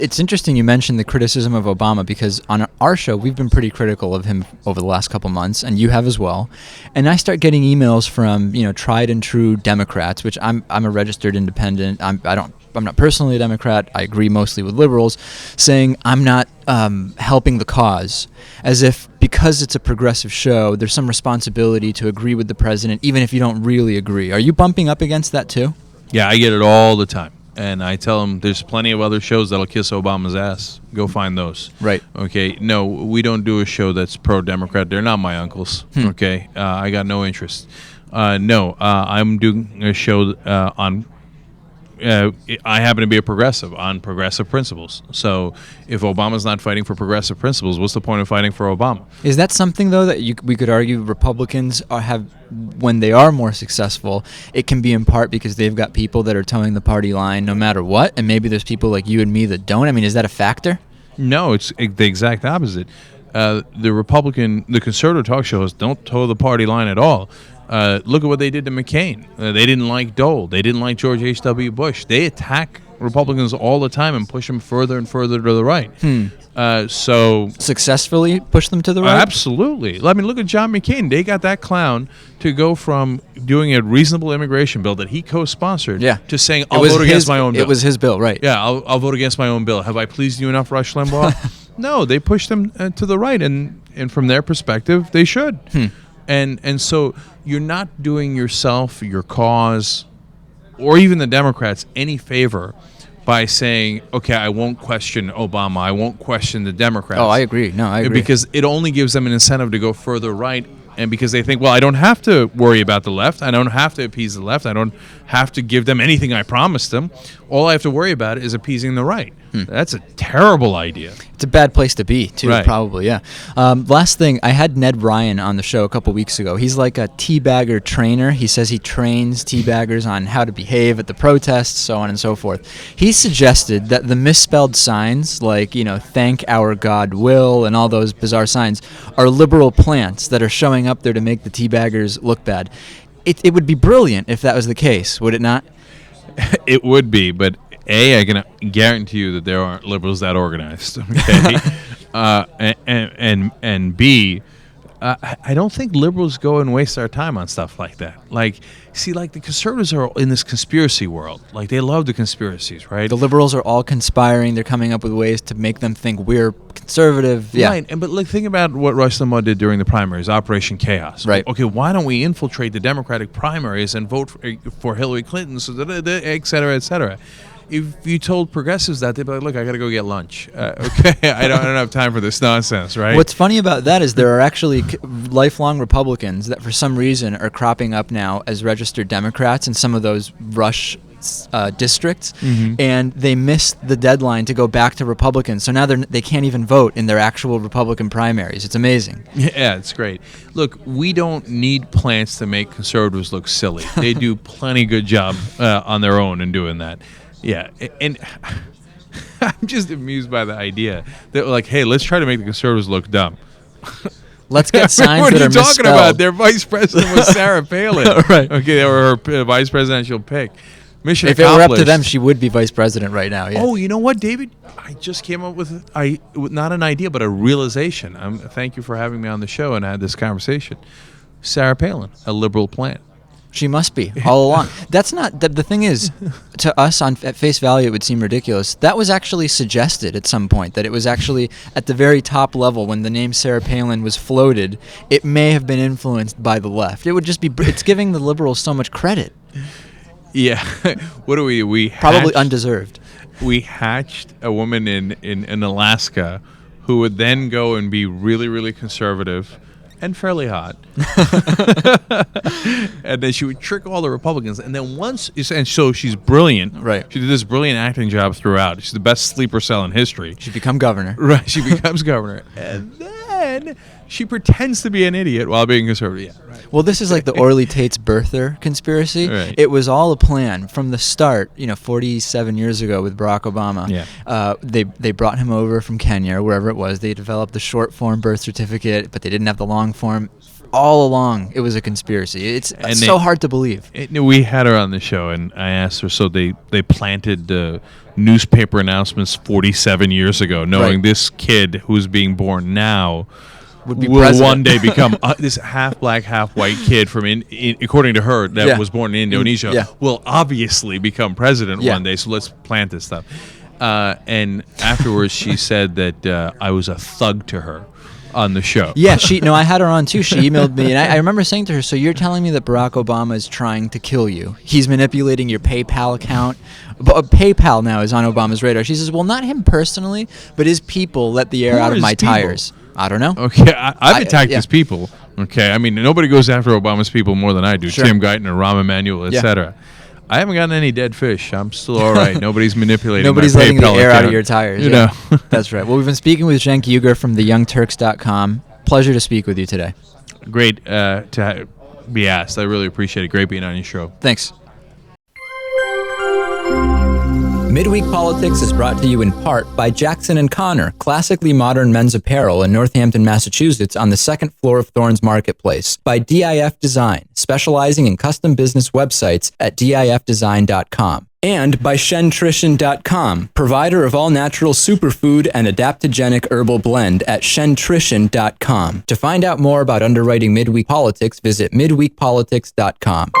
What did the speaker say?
It's interesting you mentioned the criticism of Obama, because on our show, we've been pretty critical of him over the last couple months, and you have as well. And I start getting emails from, tried and true Democrats, which I'm a registered independent. I'm not personally a Democrat. I agree mostly with liberals, saying I'm not helping the cause, as if because it's a progressive show, there's some responsibility to agree with the president, even if you don't really agree. Are you bumping up against that too? Yeah, I get it all the time. And I tell them there's plenty of other shows that'll kiss Obama's ass. Go find those. Right. Okay. No, we don't do a show that's pro-Democrat. They're not my uncles. Okay. I got no interest. No, I'm doing a show on. I happen to be a progressive on progressive principles. So if Obama's not fighting for progressive principles, what's the point of fighting for Obama? Is that something, though, that we could argue Republicans have, when they are more successful, it can be in part because they've got people that are towing the party line no matter what, and maybe there's people like you and me that don't? I mean, is that a factor? No, it's the exact opposite. The conservative talk shows don't toe the party line at all. Look at what they did to McCain. They didn't like Dole. They didn't like George H.W. Bush. They attack Republicans all the time and push them further and further to the right. So successfully push them to the right? Absolutely. I mean, look at John McCain. They got that clown to go from doing a reasonable immigration bill that he co-sponsored to saying, I'll vote against my own bill. It was his bill, right. Yeah, I'll vote against my own bill. Have I pleased you enough, Rush Limbaugh? No, they pushed them to the right, and from their perspective, they should. And so you're not doing yourself, your cause, or even the Democrats any favor by saying, okay, I won't question Obama, I won't question the Democrats. Oh, I agree. No, I agree. Because it only gives them an incentive to go further right, and because they think, well, I don't have to worry about the left, I don't have to appease the left, I don't have to give them anything I promised them. All I have to worry about is appeasing the right. That's a terrible idea. It's a bad place to be, too, probably, yeah. Last thing, I had Ned Ryan on the show a couple weeks ago. He's like a teabagger trainer. He says he trains teabaggers on how to behave at the protests, so on and so forth. He suggested that the misspelled signs, like, thank our God will, and all those bizarre signs, are liberal plants that are showing up there to make the teabaggers look bad. It would be brilliant if that was the case, would it not? It would be, but A, I can guarantee you that there aren't liberals that organized. Okay, and B, I don't think liberals go and waste our time on stuff like that. The conservatives are in this conspiracy world. They love the conspiracies, right? The liberals are all conspiring. They're coming up with ways to make them think we're conservative. Yeah. Right. But think about what Rush Limbaugh did during the primaries, Operation Chaos. Right. Okay, why don't we infiltrate the Democratic primaries and vote for Hillary Clinton, et cetera, et cetera? If you told progressives that, they'd be like, look, I got to go get lunch. Okay, I don't have time for this nonsense, right? What's funny about that is there are actually lifelong Republicans that for some reason are cropping up now as registered Democrats in some of those rush districts, and they missed the deadline to go back to Republicans. So now they can't even vote in their actual Republican primaries. It's amazing. Yeah, it's great. Look, we don't need plants to make conservatives look silly. They do plenty good job on their own in doing that. Yeah, and I'm just amused by the idea that, hey, let's try to make the conservatives look dumb. Let's get signs what that are are you talking misspelled. about? Their vice president was Sarah Palin. Right. Okay, they were her vice presidential pick. Mission if accomplished. it were up to them, she would be vice president right now. Yeah. Oh, you know what, David? I just came up with not an idea, but a realization. Thank you for having me on the show and I had this conversation. Sarah Palin, a liberal plant. She must be all along. That's not the thing is, to us at face value, it would seem ridiculous. That was actually suggested at some point, that it was actually at the very top level when the name Sarah Palin was floated. It may have been influenced by the left. It would just be. It's giving the liberals so much credit. Yeah. What do we probably undeserved. We hatched a woman in Alaska who would then go and be really, really conservative and fairly hot. And then she would trick all the Republicans. And then so she's brilliant. Right. She did this brilliant acting job throughout. She's the best sleeper cell in history. She'd become governor. Right. She becomes governor. And then she pretends to be an idiot while being conservative. Yeah, right. Well, this is like the Orly Tate's birther conspiracy. Right. It was all a plan from the start, 47 years ago with Barack Obama. Yeah. They brought him over from Kenya or wherever it was. They developed the short form birth certificate, but they didn't have the long form. all along it was a conspiracy. It's so hard to believe. We had her on the show, and I asked her, so they planted newspaper announcements 47 years ago, knowing this kid who's being born now will one day become this half black, half white kid from, according to her, that was born in Indonesia, will obviously become president one day, so let's plant this stuff. And afterwards, she said that I was a thug to her on the show. Yeah, I had her on too. She emailed me, and I remember saying to her, so you're telling me that Barack Obama is trying to kill you? He's manipulating your PayPal account? PayPal now is on Obama's radar. She says, well, not him personally, but his people let the air out of my tires. I don't know. Okay, I've attacked his people. Okay, I mean, nobody goes after Obama's people more than I do. Sure. Tim Geithner, Rahm Emanuel, etc. I haven't gotten any dead fish. I'm still all right. Nobody's manipulating Letting the air out of your tires. You know. That's right. Well, we've been speaking with Cenk Uygur from the youngturks.com. Pleasure to speak with you today. Great to be asked. I really appreciate it. Great being on your show. Thanks. Midweek Politics is brought to you in part by Jackson & Connor, classically modern men's apparel in Northampton, Massachusetts on the second floor of Thorne's Marketplace. By DIF Design, specializing in custom business websites at difdesign.com. And by shentrition.com, provider of all-natural superfood and adaptogenic herbal blend at shentrition.com. To find out more about underwriting Midweek Politics, visit midweekpolitics.com.